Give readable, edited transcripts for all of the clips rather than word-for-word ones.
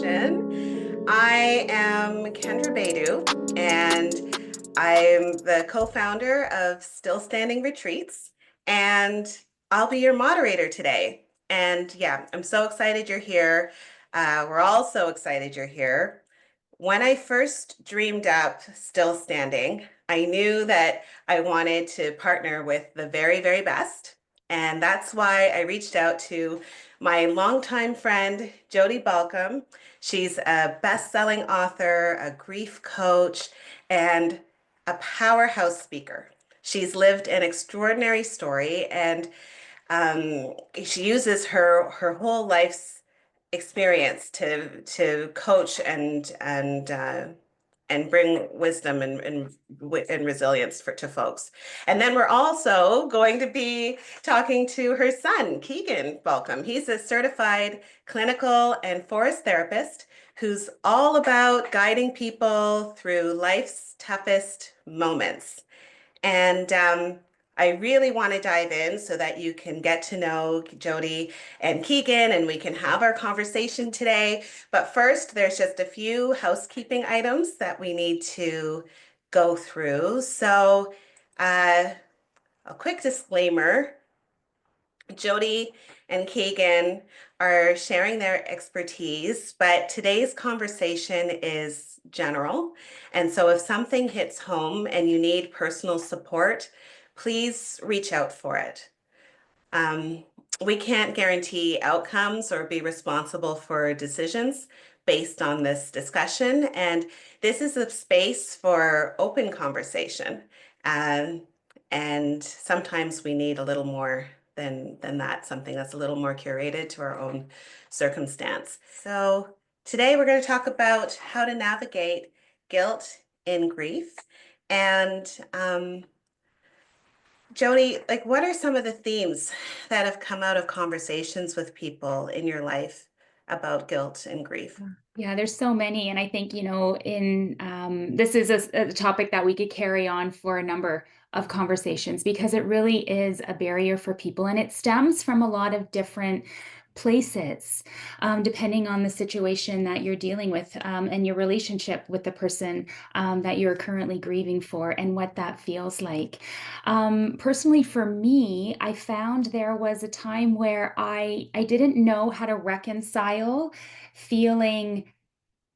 conversation. I am Kendra Baidu, and I'm the co-founder of Still Standing Retreats, and I'll be your moderator today. And yeah, I'm so excited you're here. We're all so excited you're here. When I first dreamed up Still Standing, I knew that I wanted to partner with the very, very best. And that's why I reached out to my longtime friend, Jody Balcom. She's a best-selling author, a grief coach, and a powerhouse speaker. She's lived an extraordinary story, and she uses her whole life's experience to coach and bring wisdom and resilience to folks. And then we're also going to be talking to her son, Keegan Balcom. He's a certified clinical and forest therapist who's all about guiding people through life's toughest moments. And I really want to dive in so that you can get to know Jody and Keegan and we can have our conversation today. But first, there's just a few housekeeping items that we need to go through. So, uh, a quick disclaimer. Jody and Keegan are sharing their expertise, but today's conversation is general. And so if something hits home and you need personal support, please reach out for it. Um, we can't guarantee outcomes or be responsible for decisions based on this discussion. And this is a space for open conversation. Um, and sometimes we need a little more than that, something that's a little more curated to our own circumstance. So today we're going to talk about how to navigate guilt in grief. And Jody, like what are some of the themes that have come out of conversations with people in your life about guilt and grief? Yeah, there's so many. And I think, in this is a topic that we could carry on for a number of conversations because it really is a barrier for people. And it stems from a lot of different places, depending on the situation that you're dealing with and your relationship with the person that you're currently grieving for and what that feels like. Personally, for me, I found there was a time where I didn't know how to reconcile feeling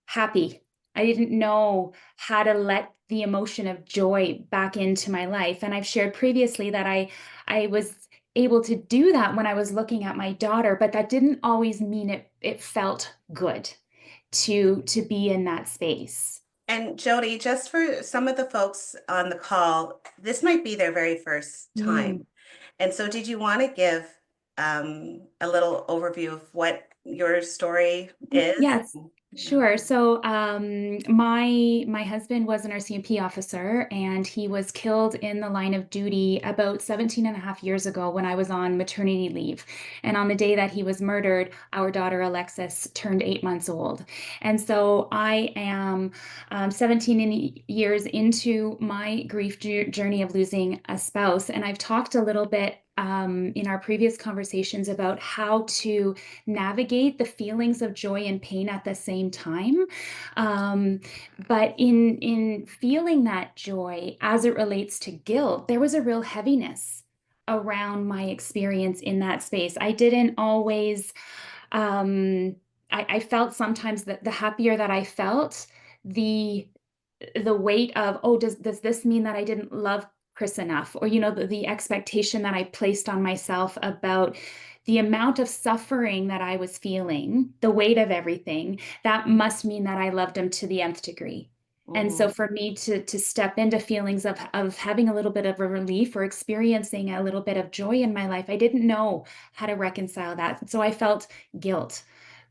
happy. I didn't know how to let the emotion of joy back into my life. And I've shared previously that I was able to do that when I was looking at my daughter, but that didn't always mean it felt good to be in that space. And Jody, just for some of the folks on the call, this might be their very first Mm. time. And so did you want to give a little overview of what your story is? Yes, sure. So, my husband was an RCMP officer, and he was killed in the line of duty about 17 and a half years ago when I was on maternity leave. And on the day that he was murdered, our daughter Alexis turned 8 months old. And so I am years into my grief journey of losing a spouse, and I've talked a little bit in our previous conversations about how to navigate the feelings of joy and pain at the same time. Um, but in feeling that joy as it relates to guilt, there was a real heaviness around my experience in that space. I didn't always um I felt sometimes that the happier that I felt, the the weight of, oh, does this mean that I didn't love Chris enough? Or, the expectation that I placed on myself about the amount of suffering that I was feeling, the weight of everything, that must mean that I loved him to the nth degree. And so Mhm. for me to step into feelings of having a little bit of a relief or experiencing a little bit of joy in my life, I didn't know how to reconcile that. So I felt guilt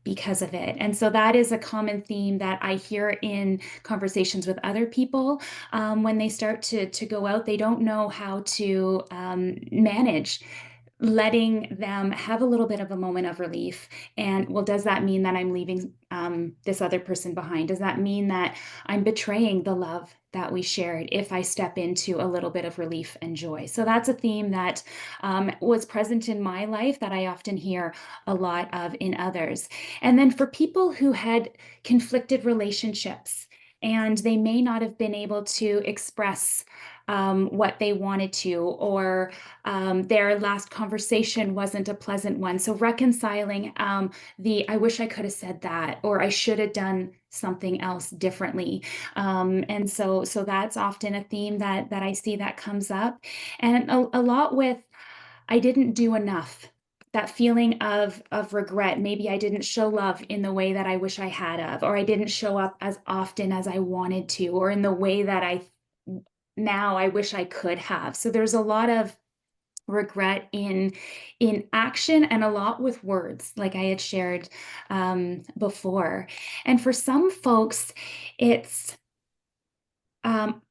because of it. And so that is a common theme that I hear in conversations with other people. When they start to go out, they don't know how to manage letting them have a little bit of a moment of relief. And well, does that mean that I'm leaving this other person behind? Does that mean that I'm betraying the love that we shared if I step into a little bit of relief and joy? So that's a theme that was present in my life that I often hear a lot of in others. And then for people who had conflicted relationships, and they may not have been able to express what they wanted to, or their last conversation wasn't a pleasant one. So reconciling the I wish I could have said that, or I should have done something else differently. And so that's often a theme that I see that comes up, and a lot with I didn't do enough. That feeling of regret. Maybe I didn't show love in the way that I wish I had of, or I didn't show up as often as I wanted to, or in the way that I now I wish I could have. So there's a lot of regret in action and a lot with words, like I had shared before. And for some folks, it's um,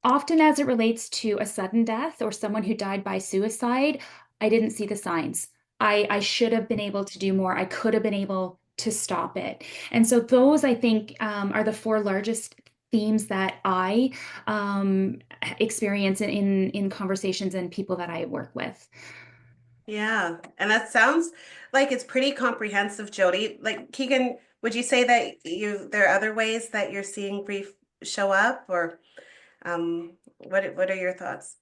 often as it relates to a sudden death or someone who died by suicide. I didn't see the signs. I should have been able to do more. I could have been able to stop it. And so those, I think, are the four largest themes that I experience in conversations and people that I work with. Yeah, and that sounds like it's pretty comprehensive, Jody. Like Keegan, would you say that there are other ways that you're seeing grief show up, or what are your thoughts?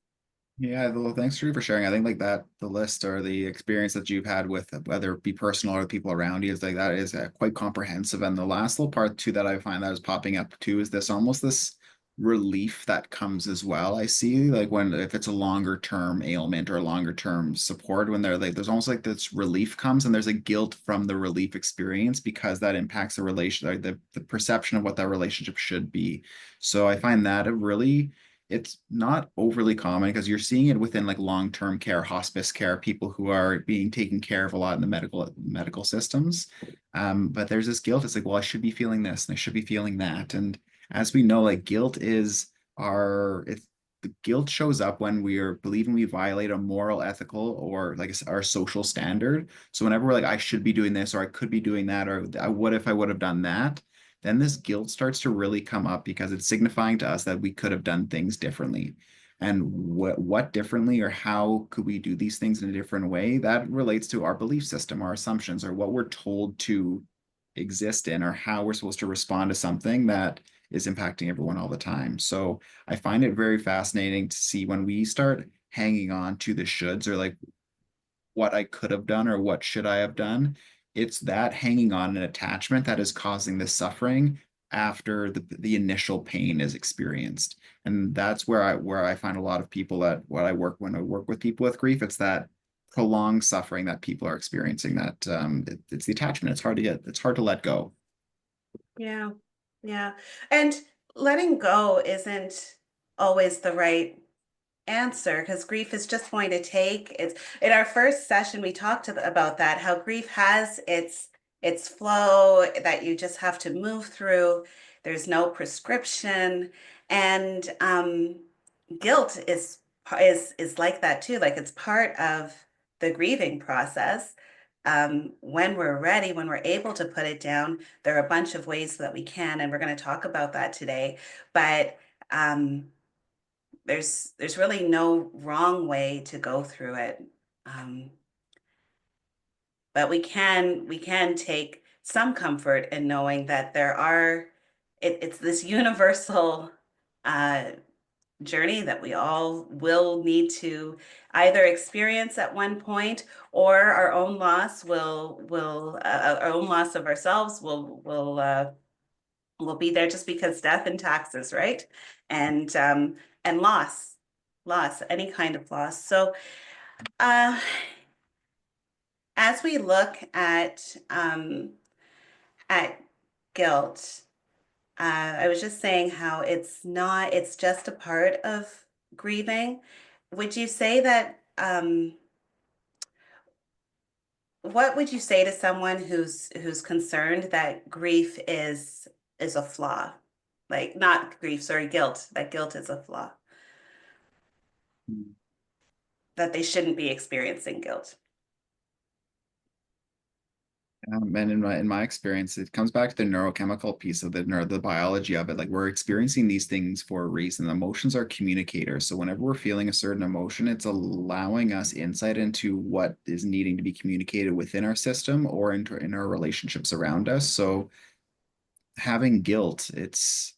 Yeah, well, thanks Drew for sharing. I think like that, the list or the experience that you've had with whether it be personal or the people around you is like that is quite comprehensive. And the last little part too that I find that is popping up too is this almost this relief that comes as well. I see like when if it's a longer term ailment or longer term support, when they're like there's almost like this relief comes and there's a guilt from the relief experience because that impacts the relation, like the perception of what that relationship should be. So I find that a really it's not overly common because you're seeing it within like long-term care, hospice care, people who are being taken care of a lot in the medical systems. But there's this guilt. It's like, well, I should be feeling this and I should be feeling that. And as we know, like guilt is it's the guilt shows up when we are believing we violate a moral, ethical, or like our social standard. So whenever we're like, I should be doing this, or I could be doing that, or what if I would have done that? Then this guilt starts to really come up because it's signifying to us that we could have done things differently. And what differently or how could we do these things in a different way? That relates to our belief system, our assumptions, or what we're told to exist in, or how we're supposed to respond to something that is impacting everyone all the time. So I find it very fascinating to see when we start hanging on to the shoulds or like what I could have done or what should I have done. It's that hanging on an attachment that is causing the suffering after the initial pain is experienced. And that's where I find a lot of people that when I work with people with grief, it's that prolonged suffering that people are experiencing that it's the attachment. It's hard to let go. Yeah, yeah. And letting go isn't always the right answer because grief is just going to take it's in our first session we talked about that how grief has its flow that you just have to move through. There's no prescription, and guilt is like that too, like it's part of the grieving process. When we're ready, when we're able to put it down, there are a bunch of ways that we can, and we're going to talk about that today. But there's really no wrong way to go through it. Um, but we can take some comfort in knowing that it's this universal uh, journey that we all will need to either experience at one point, or our own loss of ourselves will be there, just because death and taxes, right? And loss, any kind of loss. So uh, as we look at guilt, I was just saying how it's just a part of grieving. Would you say that, what would you say to someone who's concerned that grief is a flaw? Like, not grief, sorry, guilt, that guilt is a flaw. that they shouldn't be experiencing guilt. And in my experience, it comes back to the neurochemical piece of the biology of it. Like we're experiencing these things for a reason. Emotions are communicators. So whenever we're feeling a certain emotion, it's allowing us insight into what is needing to be communicated within our system or in our relationships around us. So having guilt, it's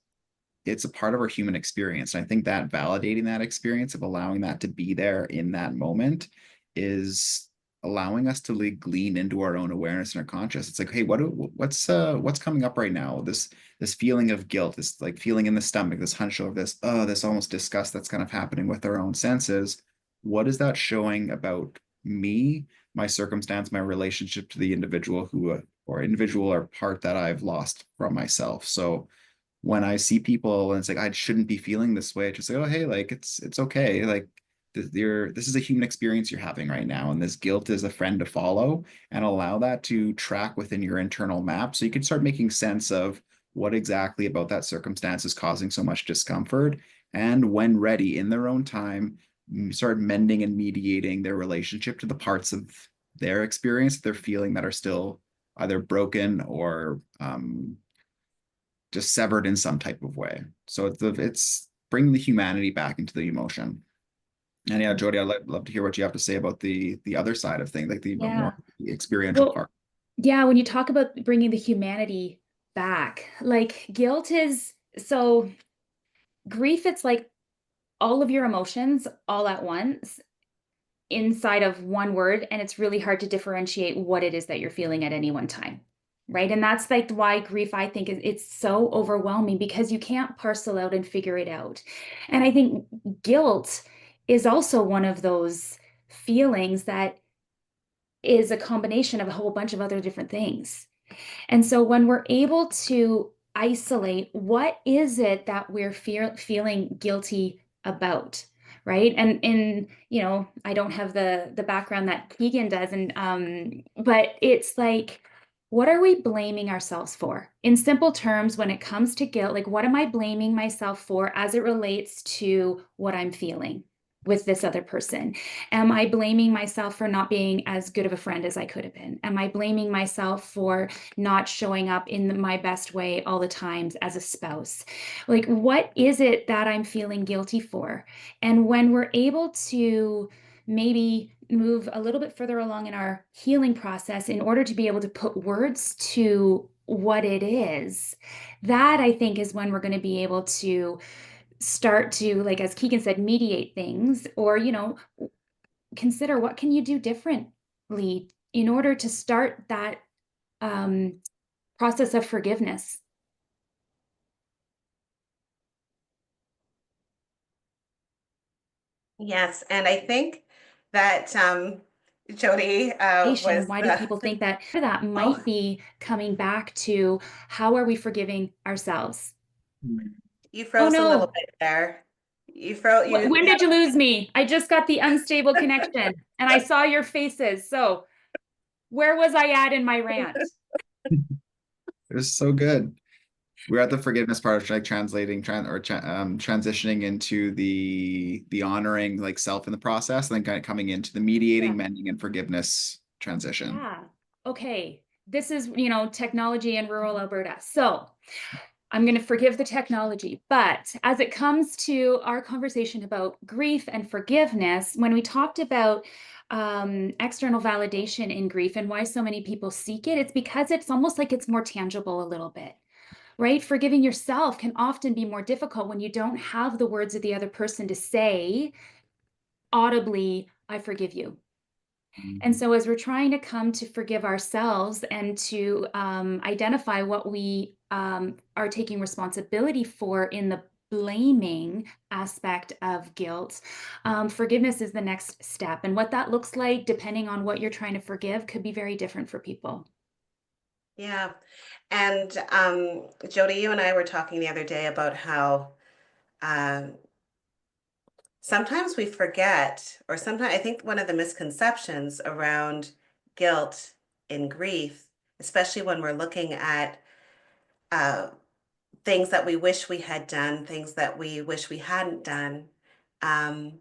a part of our human experience. And I think that validating that experience of allowing that to be there in that moment is allowing us to like lean into our own awareness and our conscious. It's like, hey, what's coming up right now? This feeling of guilt, this like feeling in the stomach, this hunch over this almost disgust that's kind of happening with our own senses. What is that showing about me, my circumstance, my relationship to the individual or individual or part that I've lost from myself? So when I see people and it's like I shouldn't be feeling this way, I just say, oh hey, like it's okay. Like this is a human experience you're having right now, and this guilt is a friend to follow, and allow that to track within your internal map, so you can start making sense of what exactly about that circumstance is causing so much discomfort, and when ready, in their own time, start mending and mediating their relationship to the parts of their experience they're feeling that are still either broken or just severed in some type of way. So it's bringing the humanity back into the emotion. And yeah, Jody, I'd love to hear what you have to say about the other side of things, like the more Yeah. experiential Well, part. yeah, when you talk about bringing the humanity back, like guilt is so grief, it's like all of your emotions all at once inside of one word, and it's really hard to differentiate what it is that you're feeling at any one time. Right. And that's like why grief, I think, is it's so overwhelming because you can't parcel out and figure it out. And I think guilt is also one of those feelings that is a combination of a whole bunch of other different things. And so when we're able to isolate what is it that we're feeling guilty about, right? And I don't have the background that Keegan does, and but it's like, what are we blaming ourselves for? In simple terms, when it comes to guilt, like what am I blaming myself for as it relates to what I'm feeling with this other person? Am I blaming myself for not being as good of a friend as I could have been? Am I blaming myself for not showing up in my best way all the times as a spouse? Like, what is it that I'm feeling guilty for? And when we're able to maybe move a little bit further along in our healing process in order to be able to put words to what it is, that I think is when we're going to be able to start to, like as Keegan said, mediate things, or consider what can you do differently in order to start that um, process of forgiveness. Yes, and I think that Jody was Why do people think that that oh, might be coming back to how are we forgiving ourselves? you Oh froze a little no, bit there. You froze when you did you lose me? I just got the unstable connection and I saw your faces. So where was I at in my rant? It was so good. We're at the forgiveness part of like transitioning into the honoring like self in the process, and then kind of coming into the mediating, Yeah. mending, and forgiveness transition. Yeah. Okay. This is, technology in rural Alberta. So I'm going to forgive the technology. But as it comes to our conversation about grief and forgiveness, when we talked about external validation in grief and why so many people seek it, it's because it's almost like it's more tangible a little bit, right? Forgiving yourself can often be more difficult when you don't have the words of the other person to say audibly, I forgive you. And Mhm. so, as we're trying to come to forgive ourselves and to identify what we are taking responsibility for in the blaming aspect of guilt, forgiveness is the next step. And what that looks like, depending on what you're trying to forgive, could be very different for people. yeah. And Jody, you and I were talking the other day about how um, sometimes we forget, or sometimes I think one of the misconceptions around guilt and grief, especially when we're looking at uh, things that we wish we had done, things that we wish we hadn't done, um,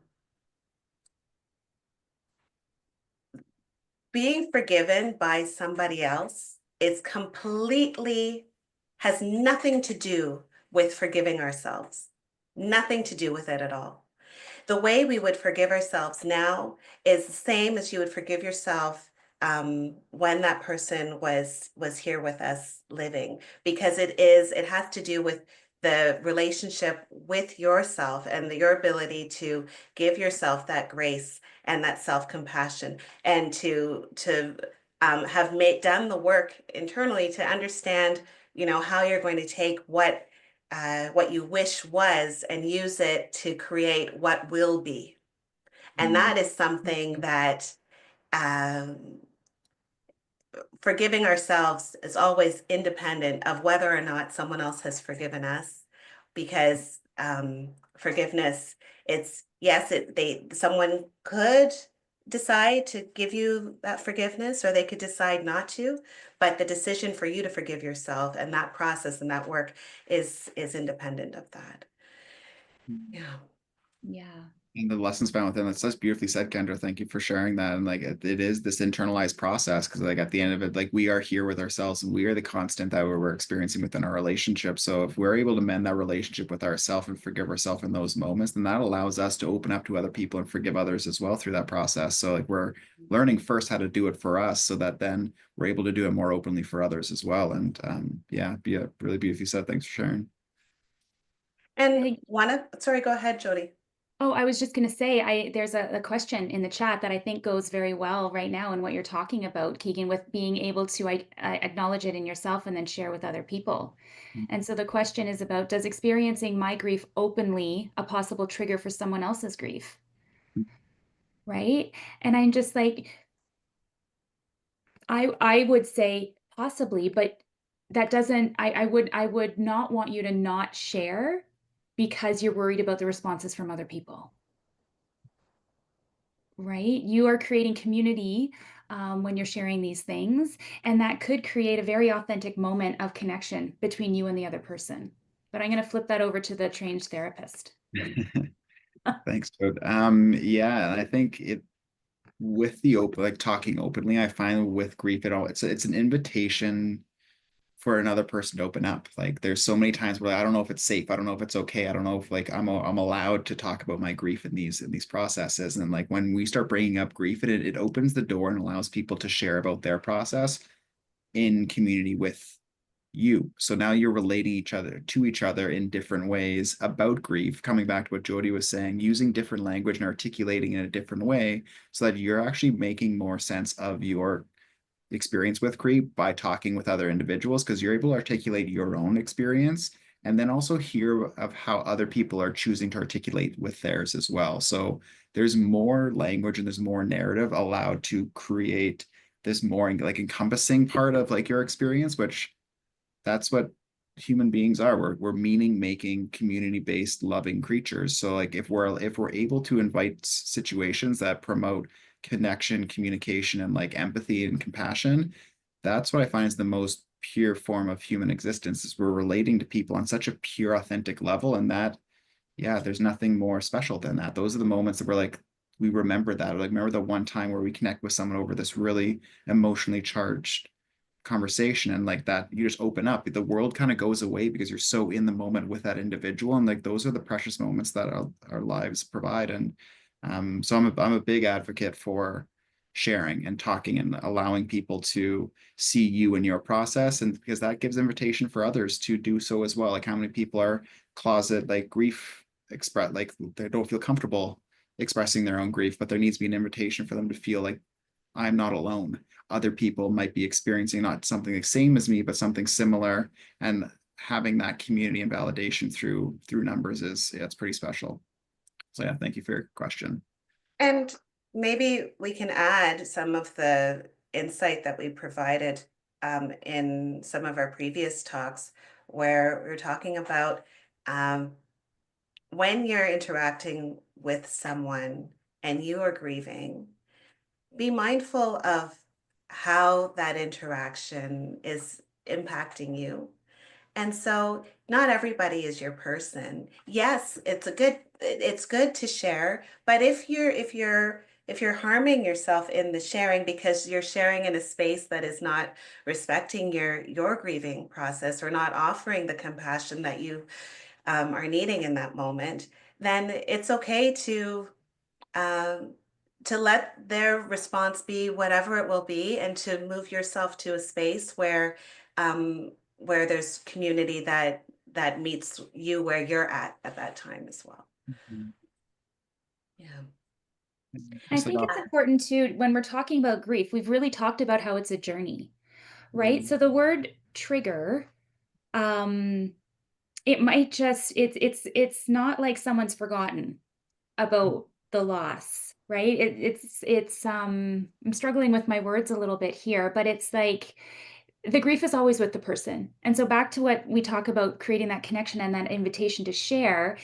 being forgiven by somebody else is completely, has nothing to do with forgiving ourselves. Nothing to do with it at all. The way we would forgive ourselves now is the same as you would forgive yourself when that person was here with us living, because it has to do with the relationship with yourself and your ability to give yourself that grace and that self-compassion, and to have made done the work internally to understand, how you're going to take what you wish was and use it to create what will be. And Mm. that is something that um, forgiving ourselves is always independent of whether or not someone else has forgiven us, because forgiveness, it's yes, someone could decide to give you that forgiveness, or they could decide not to, but the decision for you to forgive yourself and that process and that work is independent of that. Yeah. Yeah. And the lessons found within, that's such beautifully said, Kendra. Thank you for sharing that. And like it is this internalized process, because like at the end of it, like we are here with ourselves and we are the constant that we're experiencing within our relationship. So if we're able to mend that relationship with ourselves and forgive ourselves in those moments, then that allows us to open up to other people and forgive others as well through that process. So like we're learning first how to do it for us, so that then we're able to do it more openly for others as well. And yeah, really beautifully said. Thanks for sharing. I And think sorry, go ahead, Jody. Oh, I was just going to say, there's a question in the chat that I think goes very well right now in what you're talking about, Keegan, with being able to acknowledge it in yourself and then share with other people. And so the question is about, does experiencing my grief openly a possible trigger for someone else's grief? Right? And I'm just like, I would say possibly, but that doesn't, I would not want you to not share because you're worried about the responses from other people. Right? You are creating community when you're sharing these things, and that could create a very authentic moment of connection between you and the other person. But I'm going to flip that over to the trained therapist. Thanks, Toad. Yeah, and I think it with the open, like talking openly, I find with grief at all, it's an invitation for another person to open up. Like there's so many times where like, I don't know if it's safe, I don't know if it's okay, I don't know if like I'm allowed to talk about my grief in these processes. And like when we start bringing up grief, it opens the door and allows people to share about their process in community with you. So now you're relating each other in different ways about grief, coming back to what Jody was saying, using different language and articulating in a different way, so that you're actually making more sense of your experience with grief by talking with other individuals, because you're able to articulate your own experience and then also hear of how other people are choosing to articulate with theirs as well. So there's more language and there's more narrative allowed to create this more like encompassing part of like your experience, which that's what human beings are. We're meaning making, community based, loving creatures. So like if we're able to invite situations that promote connection, communication, and like empathy and compassion, that's what I find is the most pure form of human existence. Is we're relating to people on such a pure, authentic level, and that, yeah, there's nothing more special than that. Those are the moments that we're like, we remember that. Or like remember the one time where we connect with someone over this really emotionally charged conversation, and like that you just open up, the world kind of goes away because you're so in the moment with that individual. And like those are the precious moments that our lives provide. And so I'm a big advocate for sharing and talking and allowing people to see you in your process, and because that gives invitation for others to do so as well. Like how many people are closet like grief express, like they don't feel comfortable expressing their own grief, but there needs to be an invitation for them to feel like I'm not alone. Other people might be experiencing not something the same as me, but something similar. And having that community and validation through numbers is, yeah, it's pretty special. So yeah, thank you for your question. And maybe we can add some of the insight that we provided in some of our previous talks, where we are talking about um, when you're interacting with someone and you are grieving, be mindful of how that interaction is impacting you. And so not everybody is your person. Yes, it's good to share, but if you're if you're harming yourself in the sharing because you're sharing in a space that is not respecting your grieving process or not offering the compassion that you are needing in that moment, then it's okay um, to let their response be whatever it will be, and to move yourself to a space where there's community that meets you where you're at that time as well. Mhm. Yeah. I Just like think it's important too, when we're talking about grief, we've really talked about how it's a journey, right? Mm. So the word trigger, um, it might just it's not like someone's forgotten about the loss, right? It's I'm struggling with my words a little bit here, but it's like the grief is always with the person. And so back to what we talk about, creating that connection and that invitation to share,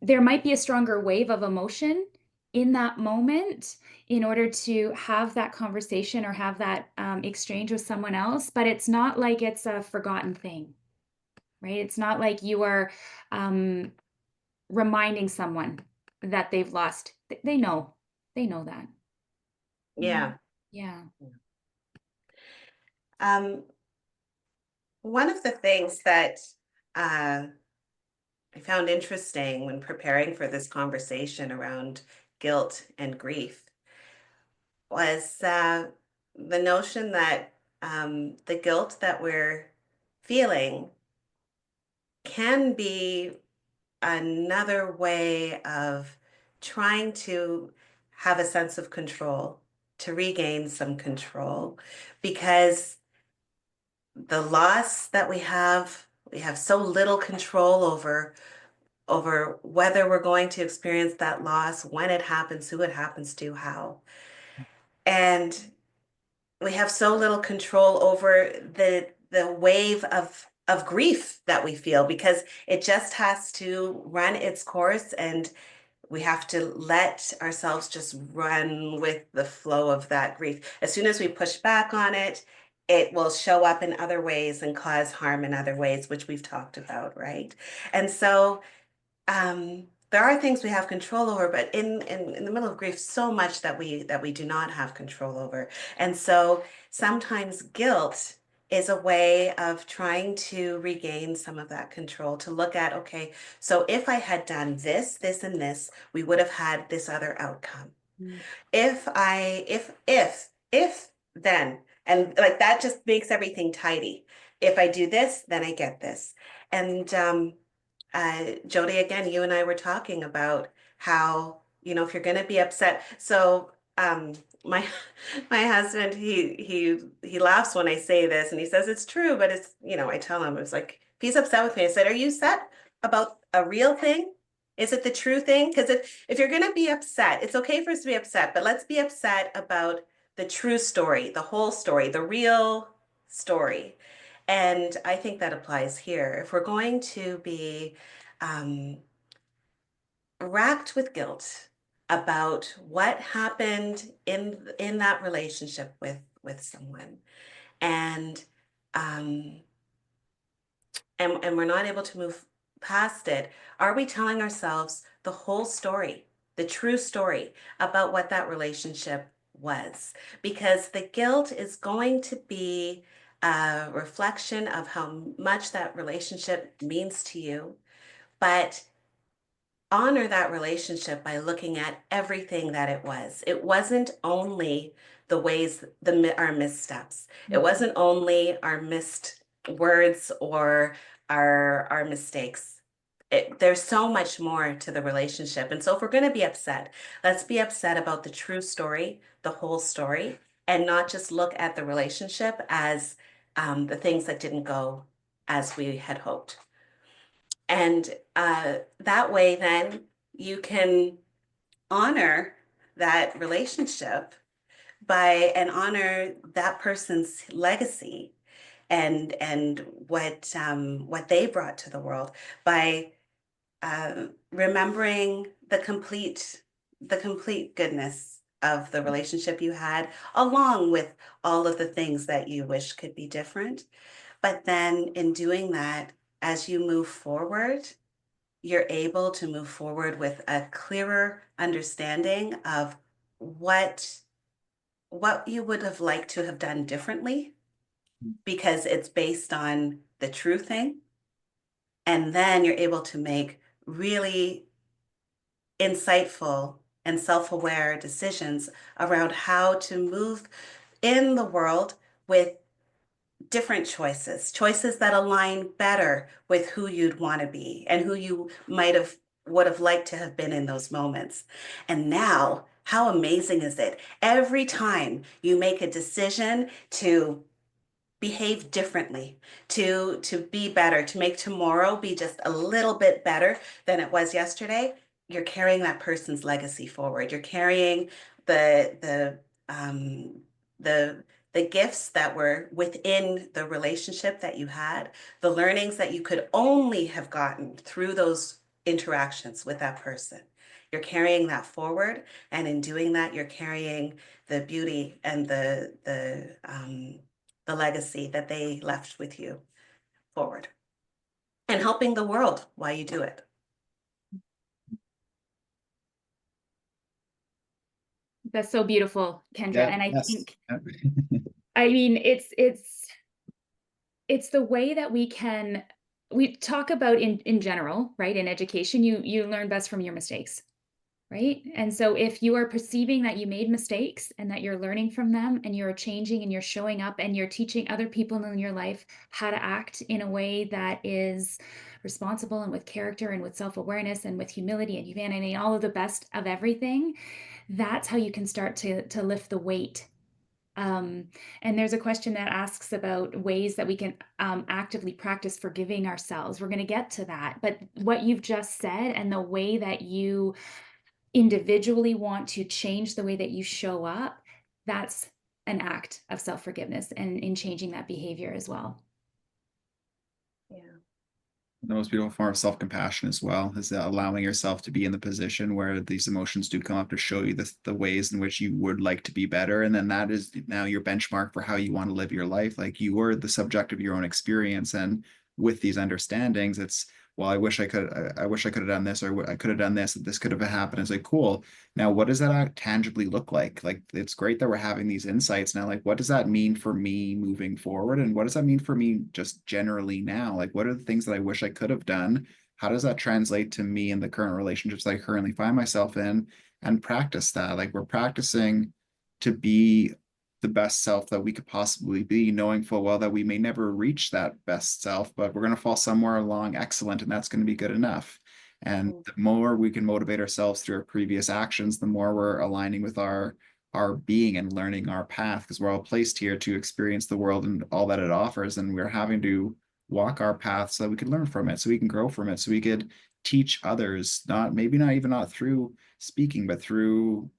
there might be a stronger wave of emotion in that moment in order to have that conversation or have that exchange with someone else, but it's not like it's a forgotten thing, right? It's not like you are um, reminding someone that they've lost. They know. They know that. Mhm. Yeah. Yeah. Um, One of the things that uh, I found interesting when preparing for this conversation around guilt and grief was the notion that the guilt that we're feeling can be another way of trying to have a sense of control, to regain some control, because the loss that we have so little control over whether we're going to experience that loss, when it happens, who it happens to, how. And we have so little control over the wave of grief that we feel, because it just has to run its course, and we have to let ourselves just run with the flow of that grief. As soon as we push back on it, it will show up in other ways and cause harm in other ways, which we've talked about, right? And so there are things we have control over, but in the middle of grief, so much that we do not have control over. And so sometimes guilt is a way of trying to regain some of that control, to look at, okay, so if I had done this, this, and this, we would have had this other outcome. Mm. If then, and like that just makes everything tidy. If I do this, then I get this. And Jody, again, you and I were talking about how, if you're going to be upset. So, my my husband, he laughs when I say this, and he says it's true, but it's, I tell him, it's like, if he's upset with me, I said, "Are you upset about a real thing? Is it the true thing? Because if you're going to be upset, it's okay for us to be upset, but let's be upset about the true story, the whole story, the real story." And I think that applies here. If we're going to be um, racked with guilt about what happened in that relationship with someone, and um, and we're not able to move past it, are we telling ourselves the whole story, the true story about what that relationship was? Because the guilt is going to be a reflection of how much that relationship means to you, but honor that relationship by looking at everything that it was. It wasn't only the ways, our missteps. It Mhm. wasn't only our missed words or our mistakes. There's so much more to the relationship. And so if we're going to be upset, let's be upset about the true story, the whole story, and not just look at the relationship as the things that didn't go as we had hoped. And that way, then you can honor that relationship and honor that person's legacy and what they brought to the world by remembering the complete goodness of the relationship you had, along with all of the things that you wish could be different. But then in doing that, as you move forward, you're able to move forward with a clearer understanding of what you would have liked to have done differently, because it's based on the true thing. And then you're able to make really insightful and self-aware decisions around how to move in the world with different choices, choices that align better with who you'd want to be and who you might have would have liked to have been in those moments. And now, how amazing is it? Every time you make a decision to behave differently, to be better, to make tomorrow be just a little bit better than it was yesterday, you're carrying that person's legacy forward. You're carrying um the the gifts that were within the relationship that you had, the learnings that you could only have gotten through those interactions with that person. You're carrying that forward, and in doing that, you're carrying the beauty and the legacy that they left with you forward, and helping the world while you do it. That's so beautiful, Kendra. Yeah, And I yes. think, I mean, it's the way that we talk about in general, right? In education, you learn best from your mistakes, right? And so if you are perceiving that you made mistakes and that you're learning from them and you're changing and you're showing up and you're teaching other people in your life how to act in a way that is responsible and with character and with self-awareness and with humility and humanity and all of the best of everything, that's how you can start to lift the weight. um, and there's a question that asks about ways that we can actively practice forgiving ourselves. We're going to get to that. But what you've just said and the way that you individually want to change the way that you show up, that's an act of self-forgiveness and in changing that behavior as well. Yeah. The most beautiful form of self-compassion as well is allowing yourself to be in the position where these emotions do come up to show you the ways in which you would like to be better. And then that is now your benchmark for how you want to live your life. Like you are the subject of your own experience. And with these understandings, it's, well, I wish I could have done this, or I could have done this, this could have happened. It's like, cool. Now, what does that tangibly look like? Like, it's great that we're having these insights now. Like, what does that mean for me moving forward? And what does that mean for me just generally now? Like, what are the things that I wish I could have done? How does that translate to me in the current relationships that I currently find myself in? And practice that. Like, we're practicing to be the best self that we could possibly be, knowing full well that we may never reach that best self, but we're going to fall somewhere along excellent, and that's going to be good enough. And Mhm. the more we can motivate ourselves through our previous actions, the more we're aligning with our being and learning our path, because we're all placed here to experience the world and all that it offers, and we're having to walk our path so that we can learn from it, so we can grow from it, so we could teach others, not maybe not even not through speaking, but through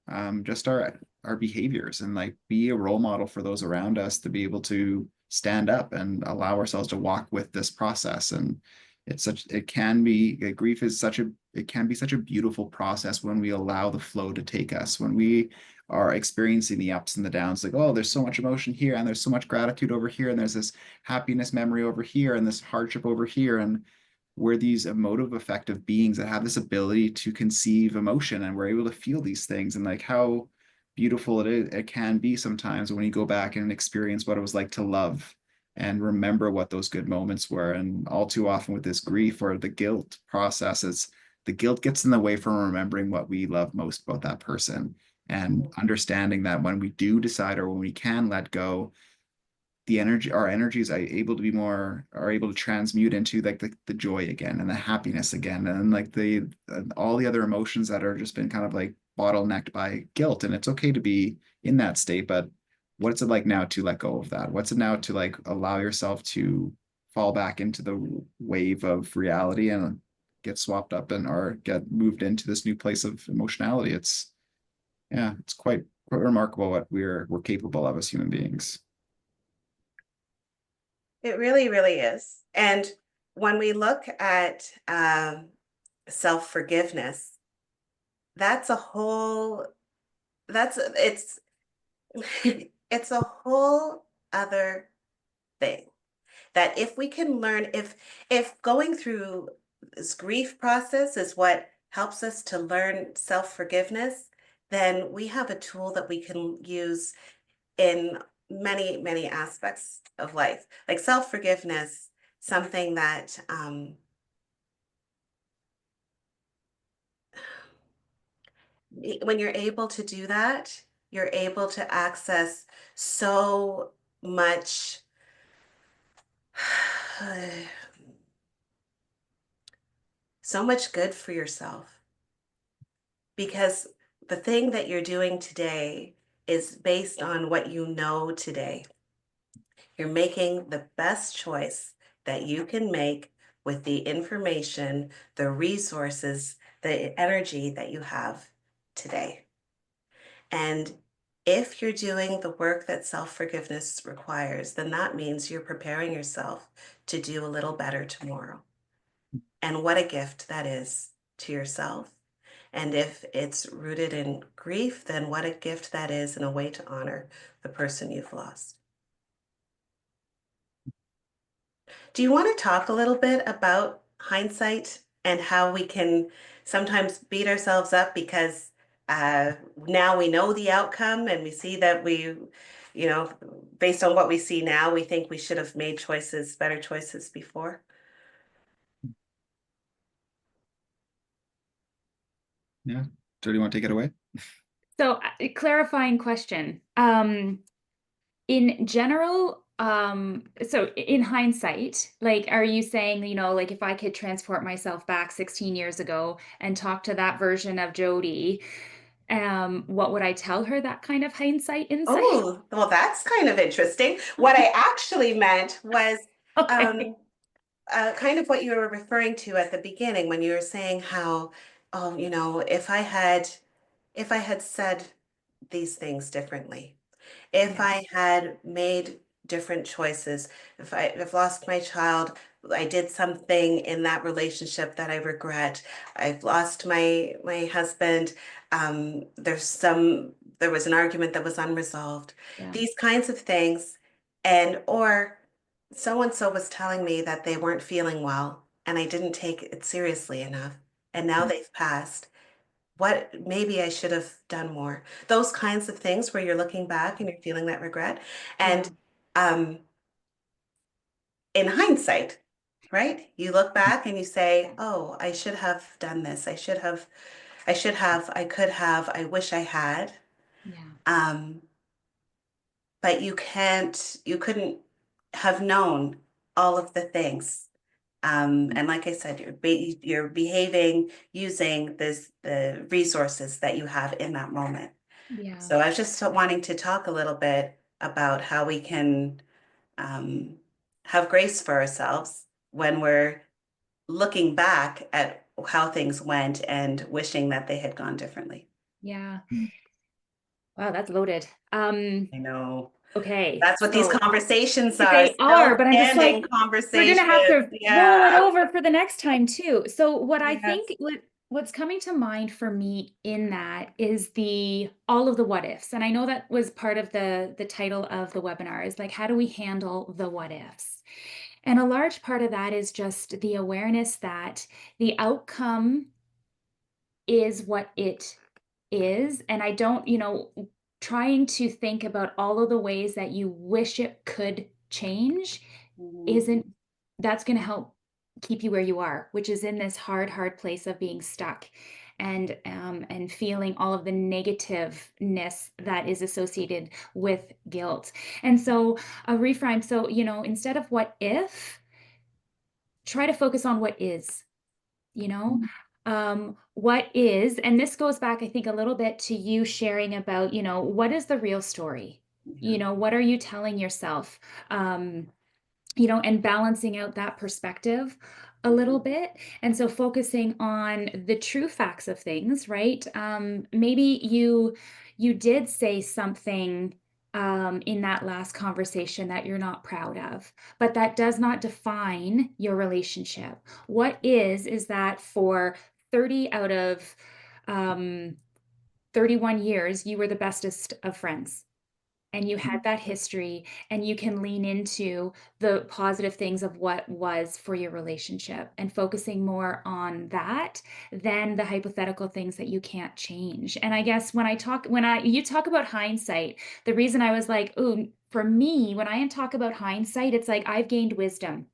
just our behaviors, and like be a role model for those around us to be able to stand up and allow ourselves to walk with this process. And it can be, grief is such a, it can be such a beautiful process when we allow the flow to take us, when we are experiencing the ups and the downs, like, oh, there's so much emotion here and there's so much gratitude over here and there's this happiness memory over here and this hardship over here. And we're these emotive affective beings that have this ability to conceive emotion, and we're able to feel these things. And like how beautiful it can be sometimes when you go back and experience what it was like to love and remember what those good moments were. And all too often with this grief or the guilt processes, the guilt gets in the way from remembering what we love most about that person, and understanding that when we do decide or when we can let go, the energy, our energies are able to be more, are able to transmute into like the joy again and the happiness again, and like the all the other emotions that are just been kind of like bottlenecked by guilt. And it's okay to be in that state, but what's it like now to let go of that? What's it now to like allow yourself to fall back into the wave of reality and get swapped up and or get moved into this new place of emotionality? It's, yeah, it's quite remarkable what we're capable of as human beings. It really, really is. And when we look at self-forgiveness, that's a whole, that's, it's a whole other thing. That if we can learn, if going through this grief process is what helps us to learn self-forgiveness, then we have a tool that we can use in many, many aspects of life, like self-forgiveness, something that when you're able to do that, you're able to access so much so much good for yourself, because the thing that you're doing today is based on what you know today. You're making the best choice that you can make with the information, the resources, the energy that you have today. And if you're doing the work that self-forgiveness requires, then that means you're preparing yourself to do a little better tomorrow. And what a gift that is to yourself. And if it's rooted in grief, then what a gift that is and a way to honor the person you've lost. Do you want to talk a little bit about hindsight and how we can sometimes beat ourselves up because now we know the outcome and we see that you know, based on what we see now, we think we should have made choices, better choices before? Yeah. So do you want to take it away? So, clarifying question. In general, so in hindsight, like, are you saying, like if I could transport myself back 16 years ago and talk to that version of Jody, what would I tell her, that kind of hindsight insight? Oh, well, that's kind of interesting. What I actually meant was Okay. um, kind of what you were referring to at the beginning when you were saying how, oh, if I had said these things differently, if Yeah. I had made different choices, if I've lost my child, I did something in that relationship that I regret. I've lost my husband. There was an argument that was unresolved. Yeah. These kinds of things, and or so and so was telling me that they weren't feeling well, and I didn't take it seriously enough, and now they've passed. What maybe I should have done more. Those kinds of things where you're looking back and you're feeling that regret. Yeah. And um, in hindsight, right? You look back and you say, "Oh, I should have done this. I could have, I wish I had." Yeah. Um, but you couldn't have known all of the things. And like I said, you're behaving using the resources that you have in that moment. Yeah. So I was just wanting to talk a little bit about how we can um, have grace for ourselves when we're looking back at how things went and wishing that they had gone differently. Yeah. Wow, that's loaded. I know. Okay, That's what these so conversations are, they are, still but I'm just standing like, we're gonna have conversations. to roll it Yeah. over for the next time too. So what I Yes. think what's coming to mind for me in that is the all of the what ifs. And I know that was part of the title of the webinar, is like, how do we handle the what ifs? And a large part of that is just the awareness that the outcome is what it is. And I don't, trying to think about all of the ways that you wish it could change Mhm. isn't that's going to help keep you where you are, which is in this hard place of being stuck and feeling all of the negativeness that is associated with guilt. And so a reframe, so instead of what if, try to focus on what is, you know what is, and this goes back, I think, a little bit to you sharing about, what is the real story, Yeah. what are you telling yourself, um and balancing out that perspective a little Mhm. bit. And so focusing on the true facts of things, right? Maybe you did say something in that last conversation that you're not proud of, but that does not define your relationship. What is that for 30 out of um, 31 years, you were the bestest of friends. and you had that history, and you can lean into the positive things of what was for your relationship and focusing more on that than the hypothetical things that you can't change. And I guess you talk about hindsight, the reason I was like, ooh, for me, when I talk about hindsight, it's like I've gained wisdom.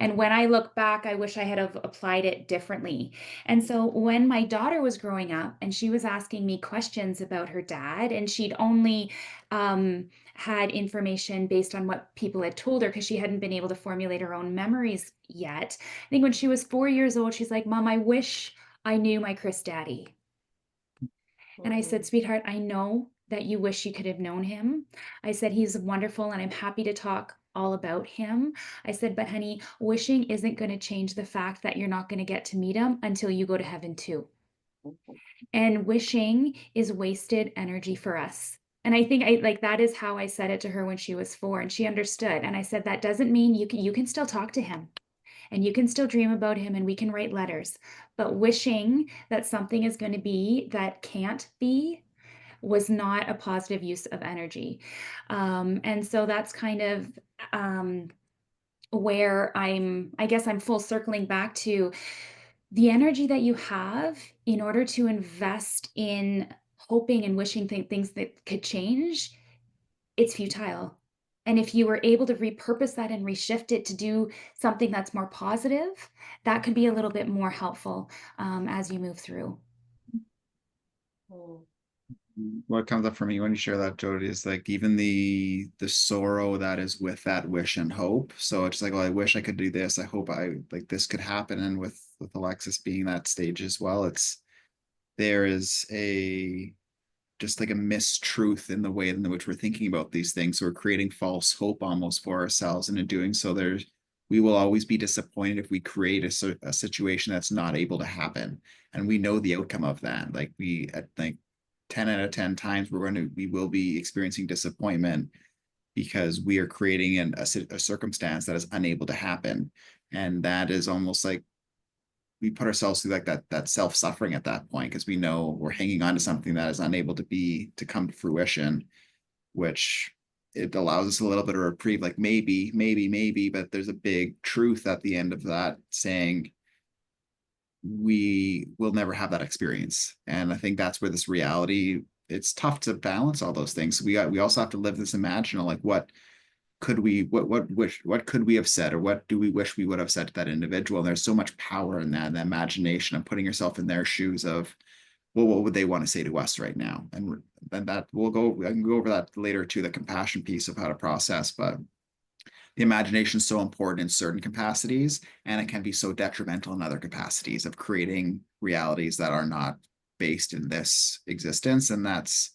And when I look back, I wish I had have applied it differently. And so when my daughter was growing up and she was asking me questions about her dad, and she'd only had information based on what people had told her because she hadn't been able to formulate her own memories yet. I think when she was 4 years old, she's like, Mom, I wish I knew my Chris daddy. And I said, sweetheart, I know that you wish you could have known him. I said, he's wonderful and I'm happy to talk all about him. I said, but honey, wishing isn't going to change the fact that you're not going to get to meet him until you go to heaven too. And wishing is wasted energy for us. And I think I like that is how I said it to her when she was 4 and she understood. And I said, that doesn't mean you can still talk to him and you can still dream about him and we can write letters. But wishing that something is going to be that can't be was not a positive use of energy. And so that's kind of where I guess I'm full circling back to the energy that you have in order to invest in hoping and wishing things that could change, it's futile. And if you were able to repurpose that and reshift it to do something that's more positive, that could be a little bit more helpful as you move through. What comes up for me when you share that, Jody, is like even the sorrow that is with that wish and hope. So it's like, well, I wish I could do this. I hope I like this could happen. And with Alexis being that stage as well, there is a just like a mistruth in the way in which we're thinking about these things. So we're creating false hope almost for ourselves, and in doing so, we will always be disappointed if we create a situation that's not able to happen, and we know the outcome of that. Like we, at like 10 out of 10 times, we will be experiencing disappointment because we are creating a circumstance that is unable to happen, and that is almost like we put ourselves through like that self-suffering at that point because we know we're hanging on to something that is unable to come to fruition, which it allows us a little bit of reprieve, like maybe, but there's a big truth at the end of that saying we will never have that experience. And I think that's where this reality, it's tough to balance all those things. We also have to live this imaginal, like what could we have said, or what do we wish we would have said to that individual? And there's so much power in that, the imagination of putting yourself in their shoes of, well, what would they want to say to us right now? And then I can go over that later too, the compassion piece of how to process, but the imagination is so important in certain capacities, and it can be so detrimental in other capacities of creating realities that are not based in this existence. And that's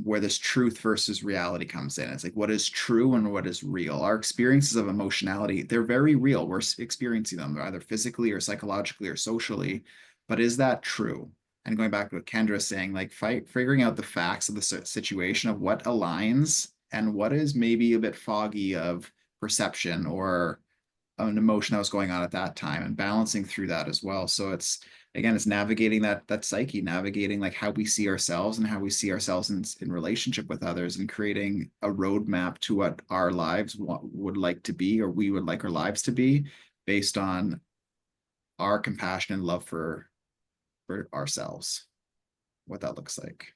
where this truth versus reality comes in. It's like, what is true and what is real? Our experiences of emotionality, they're very real. We're experiencing them either physically or psychologically or socially, but is that true? And going back to what Kendra's saying, like figuring out the facts of the situation of what aligns and what is maybe a bit foggy of perception or an emotion that was going on at that time, and balancing through that as well. So it's navigating that psyche, navigating like how we see ourselves and how we see ourselves in relationship with others, and creating a roadmap to what our lives would like to be, or we would like our lives to be, based on our compassion and love for ourselves, what that looks like.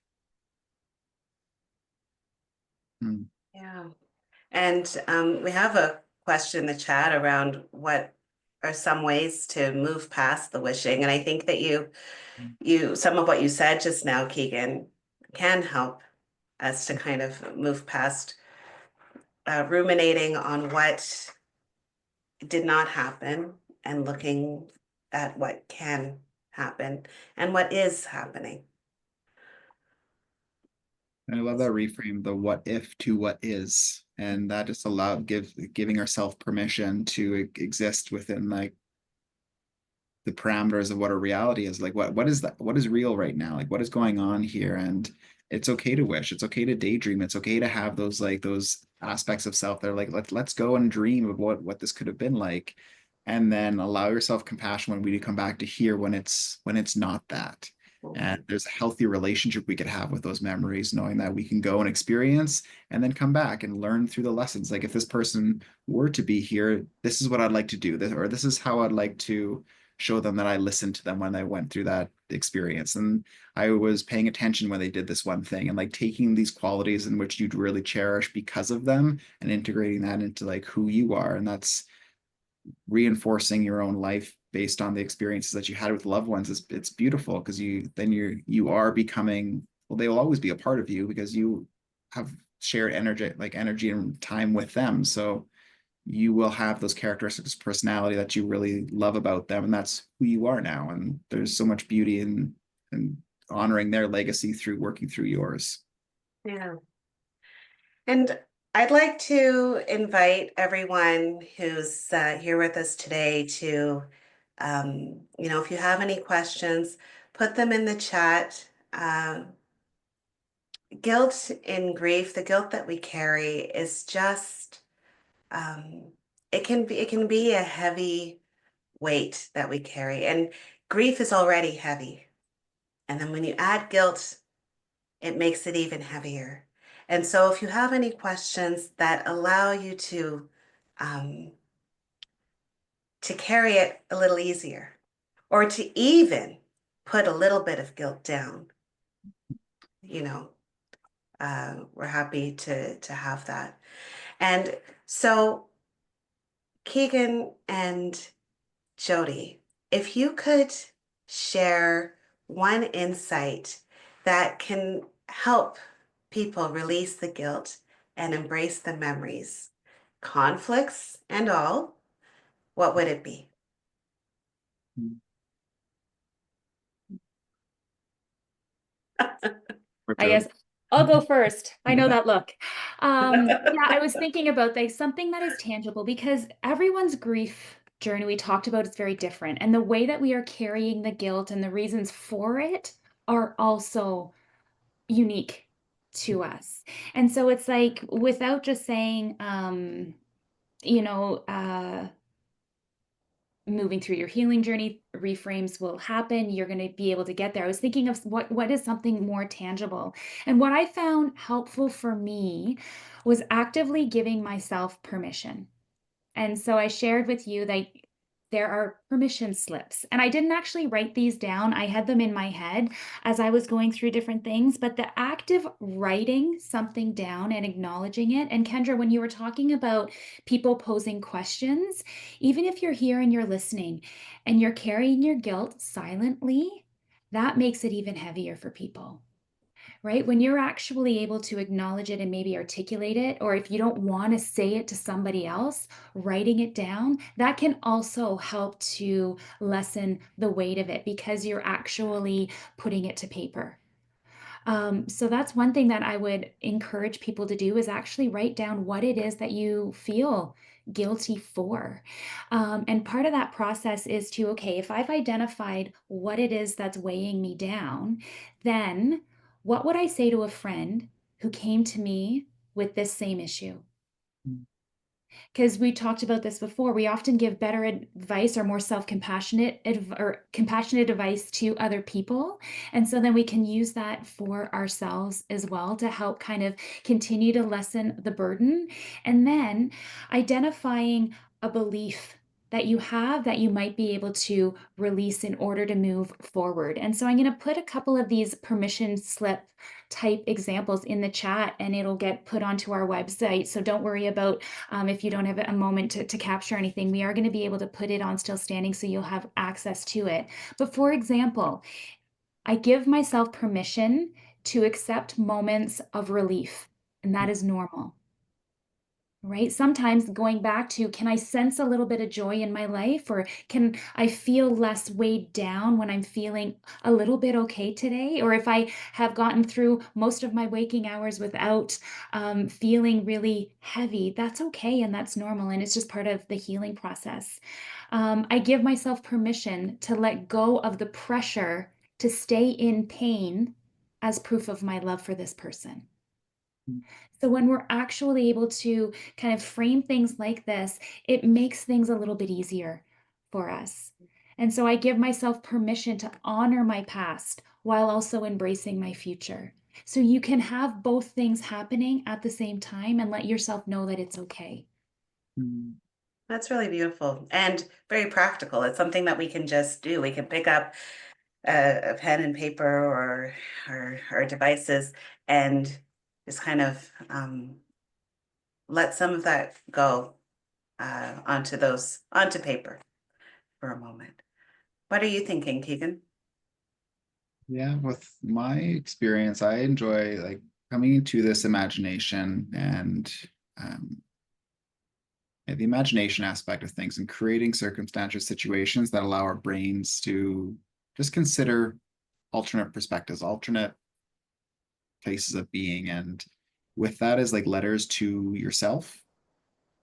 Yeah. And we have a question in the chat around what are some ways to move past the wishing. And I think that some of what you said just now, Keegan, can help us to kind of move past ruminating on what did not happen and looking at what can happen and what is happening. And I love that reframe, the what if to what is, and that just giving ourselves permission to exist within like the parameters of what a reality is. Like what is that? What is real right now? Like what is going on here? And it's okay to wish. It's okay to daydream. It's okay to have those aspects of self that are like let's go and dream of what this could have been like, and then allow yourself compassion when we do come back to here when it's not that. And there's a healthy relationship we could have with those memories, knowing that we can go and experience and then come back and learn through the lessons. Like if this person were to be here, this is what I'd like to do, this, or this is how I'd like to show them that I listened to them when I went through that experience. And I was paying attention when they did this one thing and like taking these qualities in which you'd really cherish because of them and integrating that into like who you are. And that's reinforcing your own life based on the experiences that you had with loved ones. It's beautiful because you are becoming, well, they will always be a part of you because you have shared energy and time with them. So you will have those characteristics of personality that you really love about them, and that's who you are now. And there's so much beauty in honoring their legacy through working through yours. Yeah. And I'd like to invite everyone who's here with us today to, if you have any questions, put them in the chat. Guilt and grief, the guilt that we carry is just, um, it can be a heavy weight that we carry, and grief is already heavy. And then when you add guilt, it makes it even heavier. And so if you have any questions that allow you um, to carry it a little easier, or to even put a little bit of guilt down, you know, we're happy to have that. And so Keegan and Jody, if you could share one insight that can help people release the guilt and embrace the memories, conflicts and all, what would it be? I guess I'll go first. I know that look. Yeah, I was thinking about something that is tangible because everyone's grief journey we talked about is very different. And the way that we are carrying the guilt and the reasons for it are also unique to us. And so it's like without just saying, you know, moving through your healing journey, reframes will happen. You're going to be able to get there. I was thinking of what is something more tangible. And what I found helpful for me was actively giving myself permission. And so I shared with you that there are permission slips. And I didn't actually write these down. I had them in my head as I was going through different things. But the act of writing something down and acknowledging it. And Kendra, when you were talking about people posing questions, even if you're here and you're listening and you're carrying your guilt silently, that makes it even heavier for people, right? When you're actually able to acknowledge it and maybe articulate it, or if you don't want to say it to somebody else, writing it down, that can also help to lessen the weight of it because you're actually putting it to paper. So that's one thing that I would encourage people to do is actually write down what it is that you feel guilty for. And part of that process is to, okay, if I've identified what it is that's weighing me down, then what would I say to a friend who came to me with this same issue? Because we talked about this before, we often give better advice or more self-compassionate or compassionate advice to other people. And so then we can use that for ourselves as well to help kind of continue to lessen the burden. And then identifying a belief that you have that you might be able to release in order to move forward. And so I'm going to put a couple of these permission slip type examples in the chat and it'll get put onto our website. So don't worry about if you don't have a moment to capture anything. We are going to be able to put it on Still Standing so you'll have access to it. But for example, I give myself permission to accept moments of relief, and that is normal. Right? Sometimes going back to, can I sense a little bit of joy in my life, or can I feel less weighed down when I'm feeling a little bit okay today? Or if I have gotten through most of my waking hours without feeling really heavy, that's okay and that's normal. And it's just part of the healing process. I give myself permission to let go of the pressure to stay in pain as proof of my love for this person. So when we're actually able to kind of frame things like this, it makes things a little bit easier for us. And so I give myself permission to honor my past while also embracing my future. So you can have both things happening at the same time and let yourself know that it's okay. Mm. That's really beautiful and very practical. It's something that we can just do. We can pick up a pen and paper or our devices and just kind of let some of that go onto paper for a moment. What are you thinking, Keegan? Yeah, with my experience, I enjoy like coming into this imagination and um, the imagination aspect of things and creating circumstantial situations that allow our brains to just consider alternate perspectives, alternate places of being. And with that is like letters to yourself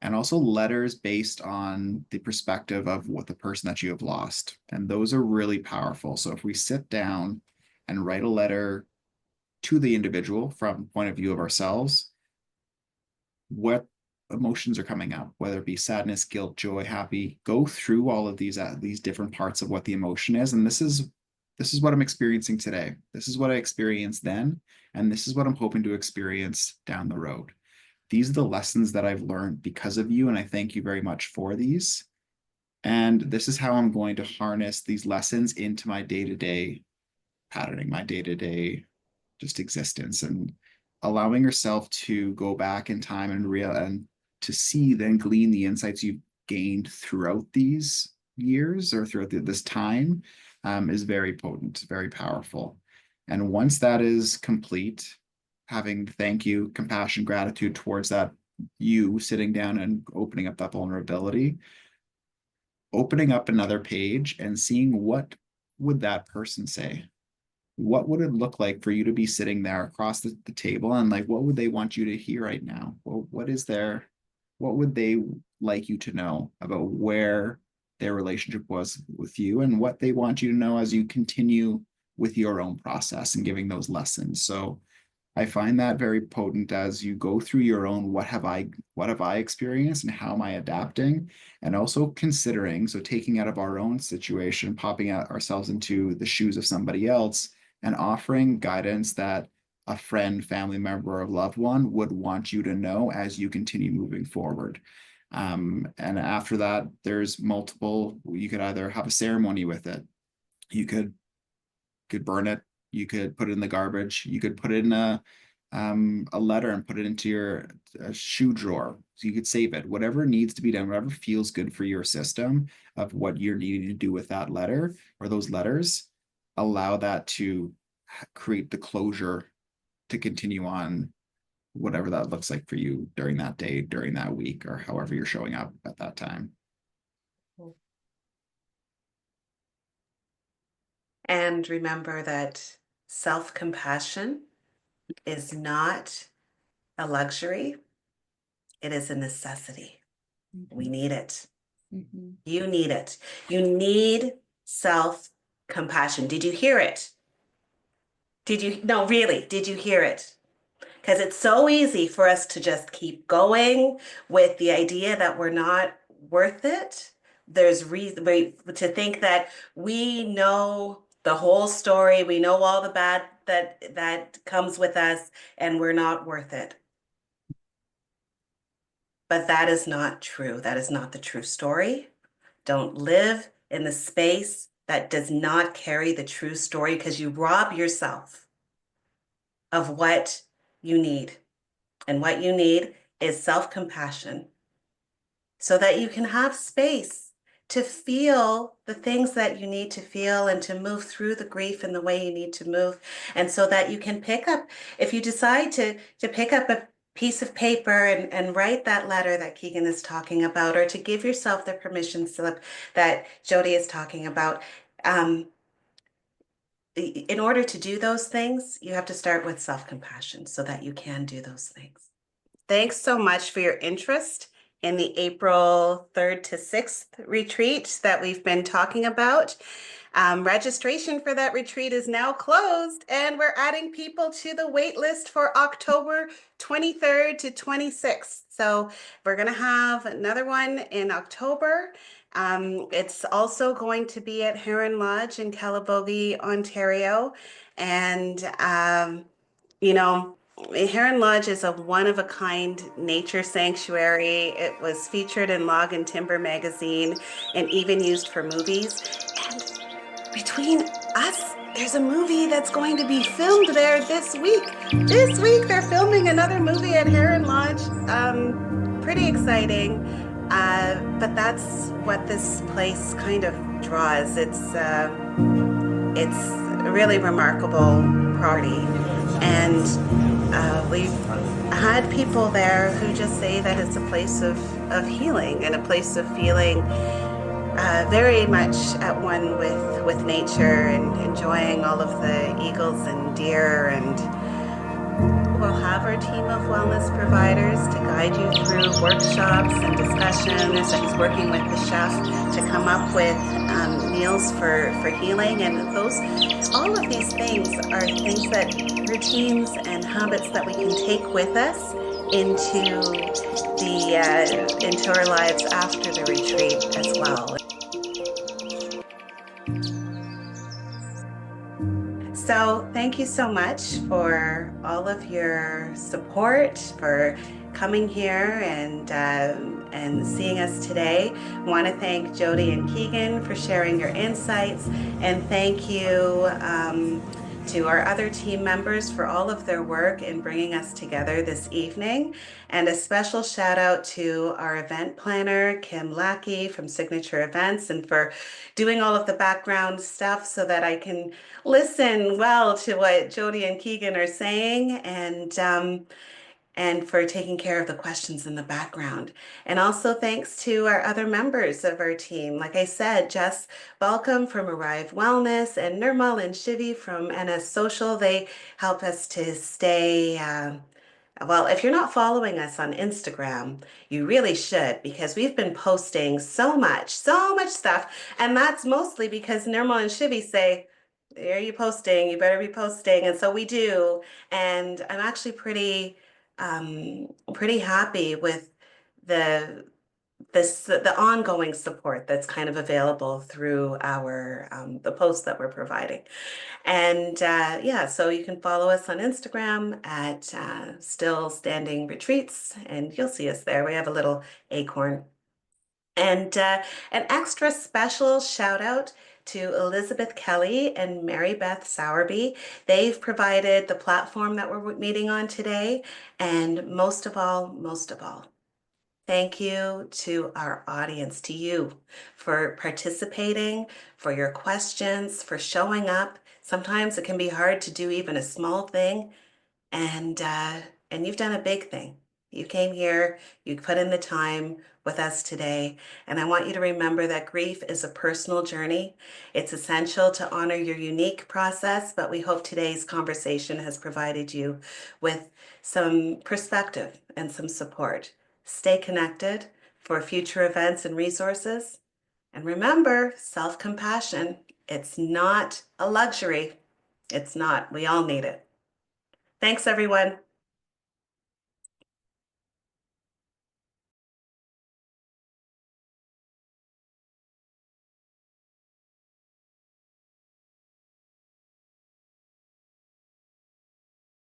and also letters based on the perspective of what the person that you have lost. And those are really powerful. So if we sit down and write a letter to the individual from point of view of ourselves, what emotions are coming up, whether it be sadness, guilt, joy, happy, go through all of these different parts of what the emotion is. And this is what I'm experiencing today. This is what I experienced then, and this is what I'm hoping to experience down the road. These are the lessons that I've learned because of you, and I thank you very much for these. And this is how I'm going to harness these lessons into my day-to-day patterning, my day-to-day just existence, and allowing yourself to go back in time and to see then glean the insights you've gained throughout these years or throughout this time is very potent, very powerful. And once that is complete, having thank you, compassion, gratitude towards that, you sitting down and opening up that vulnerability, opening up another page and seeing what would that person say, what would it look like for you to be sitting there across the table, and like what would they want you to hear right now? Well, what would they like you to know about where their relationship was with you and what they want you to know as you continue with your own process and giving those lessons. So I find that very potent as you go through your own what have I experienced and how am I adapting, and also considering, so taking out of our own situation, popping out ourselves into the shoes of somebody else and offering guidance that a friend, family member, or loved one would want you to know as you continue moving forward. And after that, there's multiple, you could either have a ceremony with it, you could burn it, you could put it in the garbage, you could put it in a letter and put it into your shoe drawer. So you could save it, whatever needs to be done, whatever feels good for your system of what you're needing to do with that letter or those letters, allow that to create the closure to continue on whatever that looks like for you during that day, during that week, or however you're showing up at that time. And remember that self-compassion is not a luxury, it is a necessity. We need it. Mhm. You need it. You need self-compassion. Did you hear it? No, really, did you hear it? Because it's so easy for us to just keep going with the idea that we're not worth it. There's reason to think that we know the whole story, we know all the bad that comes with us, and we're not worth it. But that is not true. That is not the true story. Don't live in the space that does not carry the true story, because you rob yourself of what you need. And what you need is self-compassion so that you can have space to feel the things that you need to feel and to move through the grief in the way you need to move. And so that you can pick up, if you decide to pick up a piece of paper and write that letter that Keegan is talking about, or to give yourself the permission slip that Jody is talking about. In order to do those things, you have to start with self-compassion so that you can do those things. Thanks so much for your interest in the April 3rd to 6th retreat that we've been talking about. Registration for that retreat is now closed, and we're adding people to the wait list for October 23rd to 26th. So we're going to have another one in October. It's also going to be at Heron Lodge in Calabogie, Ontario. And, you know, Heron Lodge is a one-of-a-kind nature sanctuary. It was featured in Log and Timber magazine and even used for movies. And between us, there's a movie that's going to be filmed there this week. This week, they're filming another movie at Heron Lodge. Pretty exciting. But that's what this place kind of draws. It's a really remarkable property. And we've had people there who just say that it's a place of healing and a place of feeling very much at one with nature and enjoying all of the eagles and deer. And we'll have our team of wellness providers to guide you through workshops and discussions. And he's working with the chef to come up with meals for healing. And all of these things are things that routines and habits that we can take with us into our lives after the retreat as well. So thank you so much for all of your support, for coming here and seeing us today. I want to thank Jody and Keegan for sharing your insights, and thank you to our other team members for all of their work in bringing us together this evening. And a special shout out to our event planner, Kim Lackey from Signature Events, and for doing all of the background stuff so that I can listen well to what Jody and Keegan are saying, and for taking care of the questions in the background. And also thanks to our other members of our team. Like I said, Jess Balcom from Arrive Wellness and Nirmal and Shivi from NS Social. They help us to stay well, if you're not following us on Instagram, you really should, because we've been posting so much stuff. And that's mostly because Nirmal and Shivi say, are you posting? You better be posting. And so we do. And I'm actually pretty happy with the the ongoing support that's kind of available through our the posts that we're providing. And yeah, so you can follow us on Instagram at Still Standing Retreats, and you'll see us there. We have a little acorn. And an extra special shout out to Elizabeth Kelly and Mary Beth Sowerby. They've provided the platform that we're meeting on today. And most of all, thank you to our audience, to you, for participating, for your questions, for showing up. Sometimes it can be hard to do even a small thing, and you've done a big thing. You came here, you put in the time with us today, and I want you to remember that grief is a personal journey. It's essential to honor your unique process, but we hope today's conversation has provided you with some perspective and some support. Stay connected for future events and resources. And remember, self-compassion, it's not a luxury. It's not. We all need it. Thanks, everyone.